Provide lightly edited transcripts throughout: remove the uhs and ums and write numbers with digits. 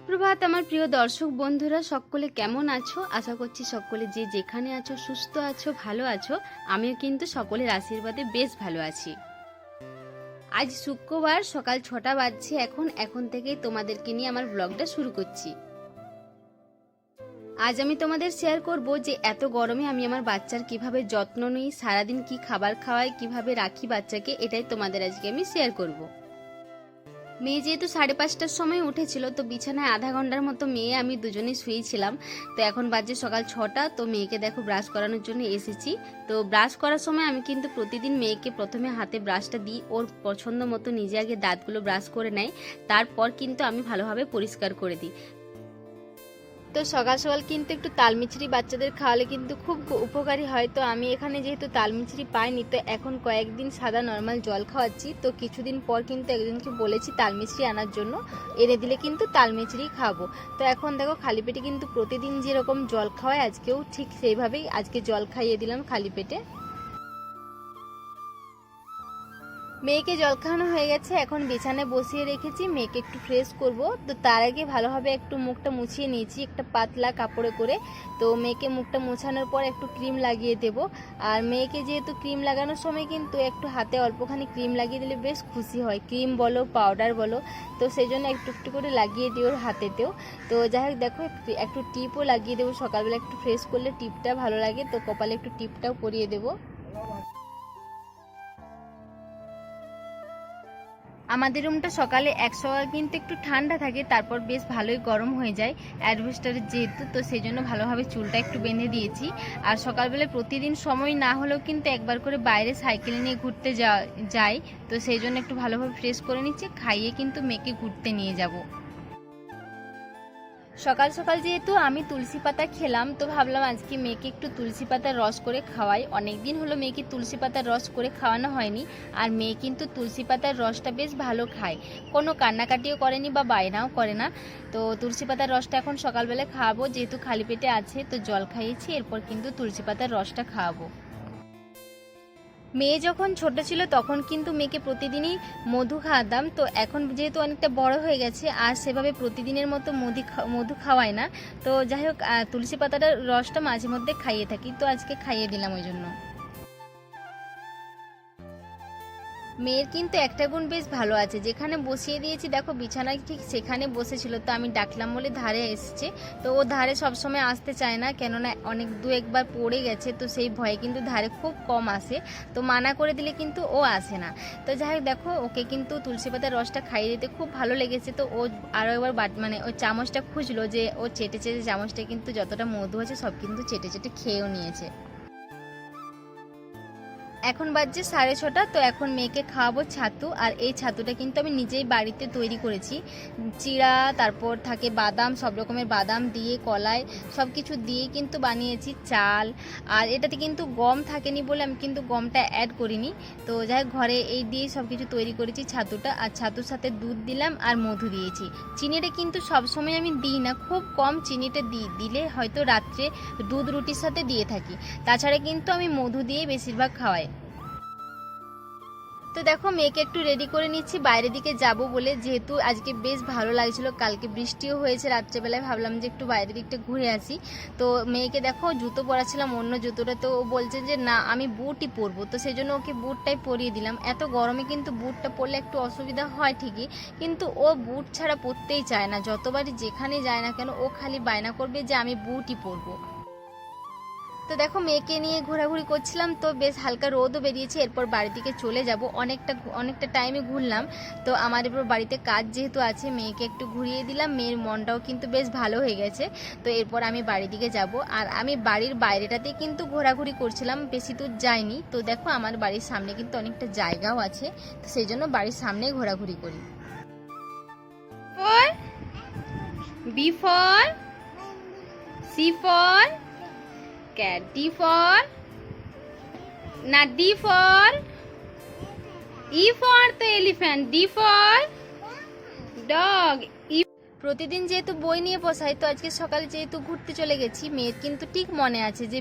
সুপ্রভাত আমার প্রিয় দর্শক বন্ধুরা, সকলে কেমন আছো? আশা করছি সকলে যে যেখানে আছো সুস্থ আছো, ভালো আছো। আমিও কিন্তু সকলের আশীর্বাদে বেশ ভালো আছি। আজ শুক্রবার সকাল 6টা বাজছে। এখন থেকেই তোমাদেরকে নিয়ে আমার ব্লগটা শুরু করছি। আজ আমি তোমাদের শেয়ার করব যে এত গরমে আমি আমার বাচ্চার কিভাবে যত্ন নিই, সারাদিন কি খাবার খাওয়াই, কিভাবে রাখি বাচ্চাকে, এটাই তোমাদের আজকে আমি শেয়ার করব। মেয়ে যেহেতু 5:30টার সময় উঠেছিল, তো বিছানায় আধা ঘন্টার মতো মেয়ে আমি দুজনেই শুয়েছিলাম। তো এখন বাজে সকাল 6টা। তো মেয়েকে দেখো ব্রাশ করানোর জন্য এসেছি। তো ব্রাশ করার সময় আমি কিন্তু প্রতিদিন মেয়েকে প্রথমে হাতে ব্রাশটা দিই, ওর পছন্দ মতো নিজে আগে দাঁতগুলো ব্রাশ করে নেয়, তারপর কিন্তু আমি ভালোভাবে পরিষ্কার করে দিই। তো সকাল সকাল কিন্তু একটু তালমিছরি বাচ্চাদের খাওয়ালে কিন্তু খুব উপকারী হয়। তো আমি এখানে যেহেতু তালমিছরি পাইনি, তো এখন কয়েকদিন সাদা নর্মাল জল খাওয়াচ্ছি। তো কিছুদিন পর কিন্তু একজনকে বলেছি তালমিছরি আনার জন্য, এনে দিলে কিন্তু তালমিছরি খাবো। তো এখন দেখো খালি পেটে কিন্তু প্রতিদিন যেরকম জল খাওয়ায় আজকেও ঠিক সেইভাবেই আজকে জল খাইয়ে দিলাম খালি পেটে। মেয়েকে জল খাওয়ানো হয়ে গেছে, এখন বিছানায় বসিয়ে রেখেছি। মেয়েকে একটু ফ্রেশ করব। তো তার আগে ভালোভাবে একটু মুখটা মুছিয়ে নিয়েছি একটা পাতলা কাপড়ে করে। তো মেয়েকে মুখটা মোছানোর পর একটু ক্রিম লাগিয়ে দেব। আর মেয়েকে যেহেতু ক্রিম লাগানোর সময় কিন্তু একটু হাতে অল্পখানি ক্রিম লাগিয়ে দিলে বেশ খুশি হয়, ক্রিম বলো পাউডার বলো। তো সেই জন্য একটু একটু করে লাগিয়ে দিই ওর হাতেতেও। তো যাই হোক দেখো একটু টিপও লাগিয়ে দেবো, সকালবেলা একটু ফ্রেশ করলে টিপটা ভালো লাগে। তো কপালে একটু টিপটাও পরিয়ে দেবো। আমাদের রুমটা সকালে এক সকাল কিন্তু একটু ঠান্ডা থাকে, তারপর বেশ ভালোই গরম হয়ে যায় অ্যাডভেস্টারের যেহেতু। তো সেই জন্য ভালোভাবে চুলটা একটু বেঁধে দিয়েছি। আর সকালবেলা প্রতিদিন সময় না হলেও কিন্তু একবার করে বাইরে সাইকেল নিয়ে ঘুরতে যাই। তো সেই জন্য একটু ভালোভাবে ফ্রেশ করে নিচ্ছি, খাইয়ে কিন্তু মেয়েকে ঘুরতে নিয়ে যাব। সকাল সকাল যেহেতু আমি তুলসী পাতা খেলাম, তো ভাবলাম আজকে মেয়েকে একটু তুলসী পাতার রস করে খাওয়াই। অনেক দিন হলো মেয়েকে তুলসী পাতার রস করে খাওয়ানো হয়নি। আর মেয়ে কিন্তু তুলসী পাতার রসটা বেশ ভালো খায়, কোনো কান্নাকাটিও করেনি বা বায়নাও করে না। তো তুলসী পাতার রসটা এখন সকালবেলা খাওয়াবো, যেহেতু খালি পেটে আছে। তো জল খাইয়েছি, এরপর কিন্তু তুলসী পাতার রসটা খাওয়াবো। মেয়ে যখন ছোট ছিল তখন কিন্তু মেয়েকে প্রতিদিনই মধু খাওয়াতাম। তো এখন যেহেতু অনেকটা বড় হয়ে গেছে আর সেভাবে প্রতিদিনের মতো মধু খাওয়াই না। তো যাই হোক তুলসী পাতাটার রসটা মাঝে মধ্যে খাইয়ে থাকি। তো আজকে খাইয়ে দিলাম ওই জন্য। মেয়ের কিন্তু একটা গুণ বেশ ভালো আছে, যেখানে বসিয়ে দিয়েছি দেখো বিছানায় ঠিক সেখানে বসেছিল। তো আমি ডাকলাম বলে ধারে এসেছে। তো ও ধারে সবসময় আসতে চায় না, কেননা অনেক দু একবার পড়ে গেছে। তো সেই ভয়ে কিন্তু ধারে খুব কম আসে। তো মানা করে দিলে কিন্তু ও আসে না। তো যাই হোক দেখো ওকে কিন্তু তুলসী পাতার রসটা খাইয়ে দিতে খুব ভালো লেগেছে। তো ও আরও একবার মানে ওই চামচটা খুঁজলো, যে ও চেটে চেটে চামচটা কিন্তু যতটা মধু আছে সব কিন্তু চেটে চেটে খেয়েও নিয়েছে। এখন বাজছে 6:30। তো এখন মেয়েকে খাওয়াবো ছাতু। আর এই ছাতুটা কিন্তু আমি নিজেই বাড়িতে তৈরি করেছি। চিড়া, তারপর থাকে বাদাম, সব রকমের বাদাম দিয়ে কলাই সব কিছু দিয়ে কিন্তু বানিয়েছি, চাল। আর এটাতে কিন্তু গম থাকেনি বলে আমি কিন্তু গমটা অ্যাড করিনি। তো যাই হোক ঘরে এই দিয়ে সব কিছু তৈরি করেছি ছাতুটা। আর ছাতুর সাথে দুধ দিলাম আর মধু দিয়েছি। চিনিটা কিন্তু সবসময় আমি দিই না, খুব কম চিনিটা দিলে হয়তো রাত্রে দুধ রুটির সাথে দিয়ে থাকি। তাছাড়া কিন্তু আমি মধু দিয়ে বেশিরভাগ খাওয়াই। তো দেখো মেয়েকে একটু রেডি করে নিচ্ছি বাইরের দিকে যাব বলে, যেহেতু আজকে বেশ ভালো লাগছিল, কালকে বৃষ্টিও হয়েছে রাত্রেবেলায়, ভাবলাম যে একটু বাইরের দিকটা ঘুরে আসি। তো মেয়েকে দেখো জুতো পরাচ্ছিলাম, অন্য জুতোটা, তো ও বলছে যে না আমি বুটই পরবো। তো সেই জন্য ওকে বুটটাই পরিয়ে দিলাম। এত গরমে কিন্তু বুটটা পরলে একটু অসুবিধা হয় ঠিকই, কিন্তু ও বুট ছাড়া পরতেই চায় না। যতবারই যেখানে যায় না কেন ও খালি বায়না করবে যে আমি বুটই পরবো। তো দেখো মেয়েকে নিয়ে ঘোরাঘুরি করছিলাম, তো বেশ হালকা রোদও বেরিয়েছে। এরপর বাড়ির দিকে চলে যাব। অনেকটা টাইমে ঘুরলাম। তো আমার এরপর বাড়িতে কাজ যেহেতু আছে, মেয়েকে একটু ঘুরিয়ে দিলাম, মেয়ের মনটাও কিন্তু বেশ ভালো হয়ে গেছে। তো এরপর আমি বাড়ির দিকে যাব। আর আমি বাড়ির বাইরেটাতে কিন্তু ঘোরাঘুরি করছিলাম, বেশি দূর যাইনি। তো দেখো আমার বাড়ির সামনে কিন্তু অনেকটা জায়গাও আছে, তো সেই জন্য বাড়ির সামনেই ঘোরাঘুরি করি। B for C for cat, D for না, D for E for তো elephant, D for dog, E প্রতিদিন যেহেতু বই নিয়ে বসাই, তো আজকে সকালে যেহেতু ঘুরতে চলে গেছি, মেয়ের কিন্তু ঠিক মনে আছে যে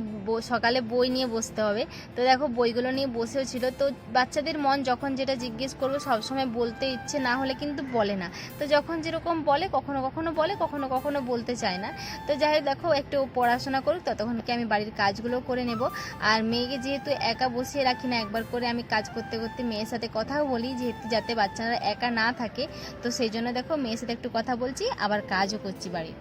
সকালে বই নিয়ে বসতে হবে। তো দেখো বইগুলো নিয়ে বসেও ছিল। তো বাচ্চাদের মন যখন যেটা জিজ্ঞেস করবো সবসময় বলতে ইচ্ছে না হলে কিন্তু বলে না। তো যখন যেরকম বলে, কখনো কখনো বলে, কখনো কখনো বলতে চায় না। তো যাই হোক, দেখো একটু পড়াশোনা করুক, ততক্ষণকে আমি বাড়ির কাজগুলো করে নেব। আর মেয়েকে যেহেতু একা বসিয়ে রাখি না, একবার করে আমি কাজ করতে করতে মেয়ের সাথে কথাও বলি, যেহেতু যাতে বাচ্চারা একা না থাকে। তো সেই জন্য দেখো মেয়ের সাথে একটু কথা বলছি, আবার কাজও করছি বাড়ির।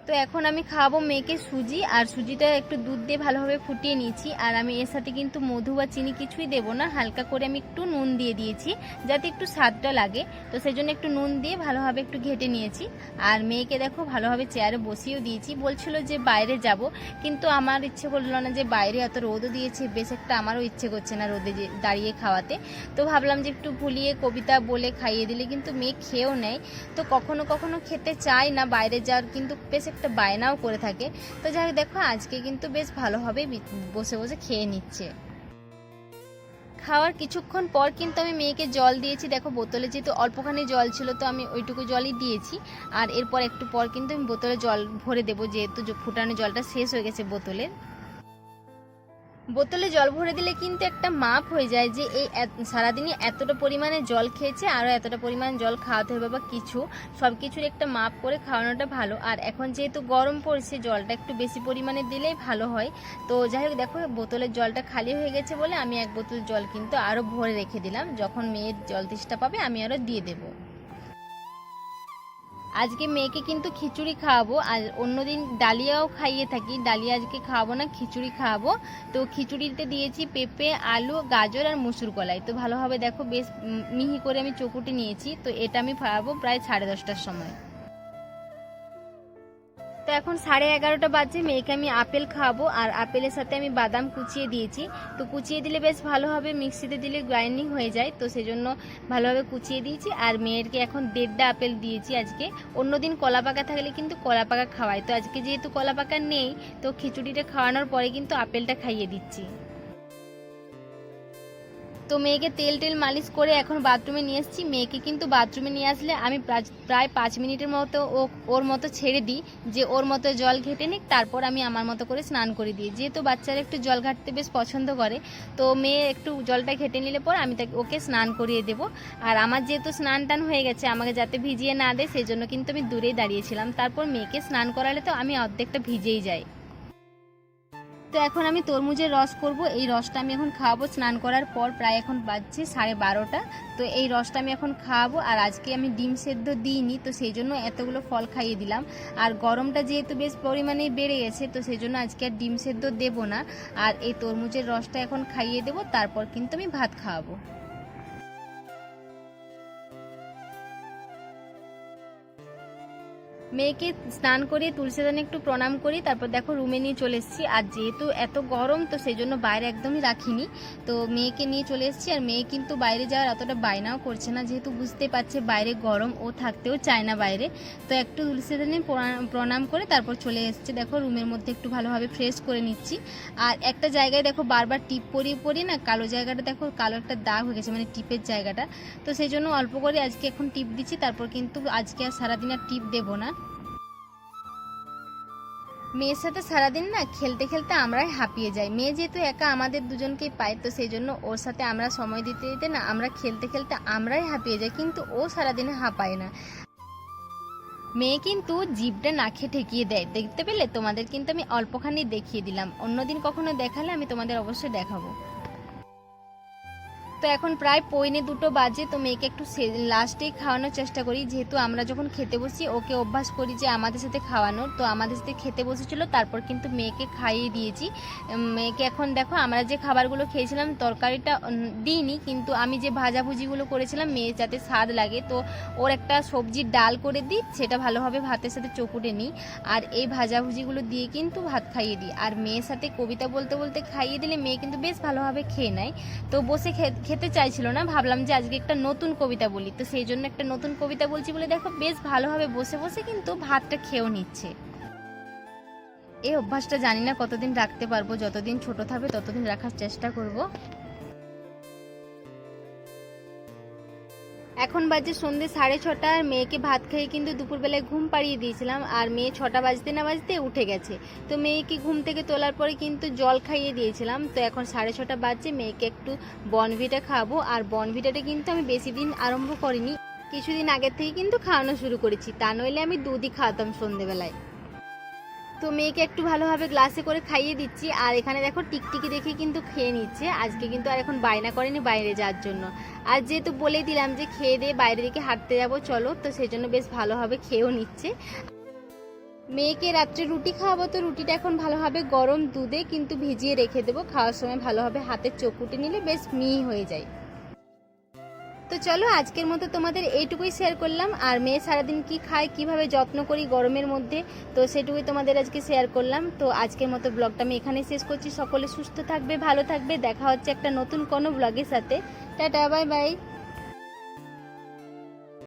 তো এখন আমি খাওয়াবো মেয়েকে সুজি, আর সুজিটা একটু দুধ দিয়ে ভালোভাবে ফুটিয়ে নিয়েছি। আর আমি এর সাথে কিন্তু মধু বা চিনি কিছুই দেবো না, হালকা করে আমি একটু নুন দিয়ে দিয়েছি যাতে একটু স্বাদটা লাগে। তো সেই জন্য একটু নুন দিয়ে ভালোভাবে একটু ঘেটে নিয়েছি। আর মেয়েকে দেখো ভালোভাবে চেয়ারে বসিয়েও দিয়েছি। বলছিল যে বাইরে যাব, কিন্তু আমার ইচ্ছে করলো না, যে বাইরে এত রোদও দিয়েছে, বেশ একটা আমারও ইচ্ছে করছে না রোদে দাঁড়িয়ে খাওয়াতে। তো ভাবলাম যে একটু ভুলিয়ে কবিতা বলে খাইয়ে দিলে কিন্তু মেয়ে খেয়েও নেয়। তো কখনো কখনো খেতে চায় না বাইরে যাওয়ার, কিন্তু বেশ একটা বায়নাও করে থাকে। তো যাই হোক, দেখো আজকে কিন্তু বেশ ভালোভাবে বসে বসে খেয়ে নিচ্ছে। খাওয়ার কিছুক্ষণ পর কিন্তু আমি মেয়েকে জল দিয়েছি। দেখো বোতলে যেহেতু অল্পখানি জল ছিল, তো আমি ওইটুকু জলই দিয়েছি। আর এরপর একটু পর কিন্তু আমি বোতলে জল ভরে দেবো, যেহেতু ফুটানো জলটা শেষ হয়ে গেছে বোতলের। বোতলে জল ভরে দিলে কিন্তু একটা মাপ হয়ে যায় যে এই সারাদিনই এতটা পরিমাণে জল খেয়েছে, আরও এতটা পরিমাণ জল খাওয়াতে হবে বা কিছু, সব কিছুর একটা মাপ করে খাওয়ানোটা ভালো। আর এখন যেহেতু গরম পড়ছে, জলটা একটু বেশি পরিমাণে দিলেই ভালো হয়। তো যাই হোক, দেখো বোতলের জলটা খালি হয়ে গেছে বলে আমি এক বোতল জল কিন্তু আরও ভরে রেখে দিলাম, যখন মেয়ের জল তেষ্টা পাবে আমি আরও দিয়ে দেবো। আজকে মেয়েকে কিন্তু খিচুড়ি খাওয়াবো, আর অন্যদিন ডালিয়াও খাইয়ে থাকি। ডালিয়া আজকে খাওয়াবো না, খিচুড়ি খাওয়াবো। তো খিচুড়িতে দিয়েছি পেঁপে, আলু, গাজর আর মুসুর কলাই। তো ভালোভাবে দেখো বেশ মিহি করে আমি চকুটে নিয়েছি। তো এটা আমি খাওয়াবো প্রায় 10:30টার সময়। তো এখন 11:30 বাজে, মেয়েকে আমি আপেল খাওয়াবো। আর আপেলের সাথে আমি বাদাম কুচিয়ে দিয়েছি। তো কুচিয়ে দিলে বেশ ভালো হবে, মিক্সিতে দিলে গ্রাইন্ডিং হয়ে যায়, তো সেজন্য ভালোভাবে কুচিয়ে দিয়েছি। আর মেয়েরকে এখন 1.5টা আপেল দিয়েছি আজকে। অন্যদিন কলা পাকা থাকলে কিন্তু কলা পাকা খাওয়াই, তো আজকে যেহেতু কলা পাকা নেই, তো খিচুড়িটা খাওয়ানোর পরে কিন্তু আপেলটা খাইয়ে দিচ্ছি। তো মেয়েকে তেল মালিশ করে এখন বাথরুমে নিয়ে এসেছি। মেয়েকে কিন্তু বাথরুমে নিয়ে আসলে আমি প্রায় 5 মিনিটের মতো ওর মতো ছেড়ে দিই, যে ওর মতো জল ঘেটে নিক, তারপর আমি আমার মতো করে স্নান করে দিই। যেহেতু বাচ্চারা একটু জল ঘাটতে বেশ পছন্দ করে, তো মেয়ে একটু জলটা ঘেটে নিলে পর আমি ওকে স্নান করিয়ে দেবো। আর আমার যেহেতু স্নান টান হয়ে গেছে, আমাকে যাতে ভিজিয়ে না দেয় সেই জন্য কিন্তু আমি দূরেই দাঁড়িয়েছিলাম। তারপর মেয়েকে স্নান করালে তো আমি অর্ধেকটা ভিজেই যাই। তো এখন আমি তরমুজের রস করব। এই রসটা আমি এখন খাওয়াবো স্নান করার পর, প্রায় এখন বাজছে 12:30। তো এই রসটা আমি এখন খাওয়াবো। আর আজকে আমি ডিম সেদ্ধ দিইনি, তো সেই জন্য এতগুলো ফল খাইয়ে দিলাম। আর গরমটা যেহেতু বেশ পরিমাণেই বেড়ে গেছে, তো সেই জন্য আজকে আর ডিম সেদ্ধ দেবো না। আর এই তরমুজের রসটা এখন খাইয়ে দেবো, তারপর কিন্তু আমি ভাত খাওয়াবো। মেয়েকে স্নান করিয়ে তুলসীদানে একটু প্রণাম করি, তারপর দেখো রুমে নিয়ে চলে এসেছি। আর যেহেতু এত গরম, তো সেই জন্য বাইরে একদমই রাখিনি, তো মেয়েকে নিয়ে চলে এসেছি। আর মেয়ে কিন্তু বাইরে যাওয়ার অতটা বায়নাও করছে না, যেহেতু বুঝতে পারছে বাইরে গরম, ও থাকতেও চায় না বাইরে। তো একটু তুলসীদানে প্রণাম করে তারপর চলে এসেছি। দেখো রুমের মধ্যে একটু ভালোভাবে ফ্রেশ করে নিচ্ছি। আর একটা জায়গায় দেখো বারবার টিপ পরিয়ে না কালো জায়গাটা, দেখো কালো একটা দাগ হয়ে গেছে, মানে টিপের জায়গাটা। তো সেই জন্য অল্প করে আজকে এখন টিপ দিচ্ছি, তারপর কিন্তু আজকে আর সারাদিন আর টিপ দেবো না। মেয়ের সাথে সারাদিন না খেলতে খেলতে আমরাই হাঁপিয়ে যাই। মেয়ে যেহেতু একা আমাদের দুজনকেই পায়, তো সেই জন্য ওর সাথে আমরা সময় দিতে দিতে না আমরা খেলতে খেলতে আমরাই হাঁপিয়ে যাই, কিন্তু ও সারাদিনে হাঁপায় না। মেয়ে কিন্তু জিভটা নাকে ঠেকিয়ে দেয়, দেখতে পেলে? তোমাদের কিন্তু আমি অল্পখানি দেখিয়ে দিলাম, অন্যদিন কখনো দেখালে আমি তোমাদের অবশ্যই দেখাবো। তো এখন প্রায় 1:45 বাজে। তো মেয়েকে একটু লাস্টেই খাওয়ানোর চেষ্টা করি, যেহেতু আমরা যখন খেতে বসি ওকে অভ্যাস করি যে আমাদের সাথে খাওয়ানোর। তো আমাদের সাথে খেতে বসেছিল, তারপর কিন্তু মেয়েকে খাইয়ে দিয়েছি। মেয়েকে এখন দেখো আমরা যে খাবারগুলো খেয়েছিলাম, তরকারিটা দিইনি, কিন্তু আমি যে ভাজাভুজিগুলো করেছিলাম মেয়ে যাতে স্বাদ লাগে, তো ওর একটা সবজির ডাল করে দিই, সেটা ভালোভাবে ভাতের সাথে চকুটে নিই। আর এই ভাজাভুজিগুলো দিয়ে কিন্তু ভাত খাইয়ে দিই। আর মেয়ের সাথে কবিতা বলতে বলতে খাইয়ে দিলে মেয়ে কিন্তু বেশ ভালোভাবে খেয়ে নেয়। তো বসে খেতে চাইছিল না, ভাবলাম যে আজকে একটা নতুন কবিতা বলি, তো সেই জন্য একটা নতুন কবিতা বলছি বলে দেখো বেশ ভালোভাবে বসে বসে কিন্তু ভাতটা খেয়েও নিচ্ছে। এই অভ্যাসটা জানি না কতদিন রাখতে পারবো, যতদিন ছোট থাকবে ততদিন রাখার চেষ্টা করব। এখন বাজে সন্ধ্যে 6:30 আর মেয়েকে ভাত খাইয়ে কিন্তু দুপুরবেলায় ঘুম পাড়িয়ে দিয়েছিলাম, আর মেয়ে 6টা বাজতে না বাজতে উঠে গেছে। তো মেয়েকে ঘুম থেকে তোলার পরে কিন্তু জল খাইয়ে দিয়েছিলাম। তো এখন 6:30 বাজছে, মেয়েকে একটু বর্নভিটা খাওয়াবো। আর বর্নভিটাটা কিন্তু আমি বেশি দিন আরম্ভ করিনি, কিছুদিন আগের থেকে কিন্তু খাওয়ানো শুরু করেছি, তা নইলে আমি দুধই খাওয়াতাম সন্ধ্যেবেলায়। তো মেয়েকে একটু ভালোভাবে গ্লাসে করে খাইয়ে দিচ্ছি। আর এখানে দেখো টিকটিকি দেখে কিন্তু খেয়ে নিচ্ছে। আজকে কিন্তু আর এখন বায়না করেনি বাইরে যাওয়ার জন্য। আর যেহেতু বলেই দিলাম যে খেয়ে দিয়ে বাইরের দিকে হাঁটতে যাবো চলো, তো সেই জন্য বেশ ভালোভাবে খেয়েও নিচ্ছে। মেয়েকে রাত্রে রুটি খাওয়াবো, তো রুটিটা এখন ভালোভাবে গরম দুধে কিন্তু ভিজিয়ে রেখে দেবো। খাওয়ার সময় ভালোভাবে হাতে চকুটে নিলে বেশ মিহি হয়ে যায়। তো চলো আজকের মতো তোমাদের এইটুকুই শেয়ার করলাম। আর মেয়ে সারাদিন কি খায়, কিভাবে যত্ন করি গরমের মধ্যে, তো সেটুকুই তোমাদের আজকে শেয়ার করলাম। তো আজকের মতো ব্লগটা আমি এখানে শেষ করছি। সকলে সুস্থ থাকবে, ভালো থাকবে। দেখা হচ্ছে একটা নতুন কোনো ব্লগের সাথে। Tata, bye bye.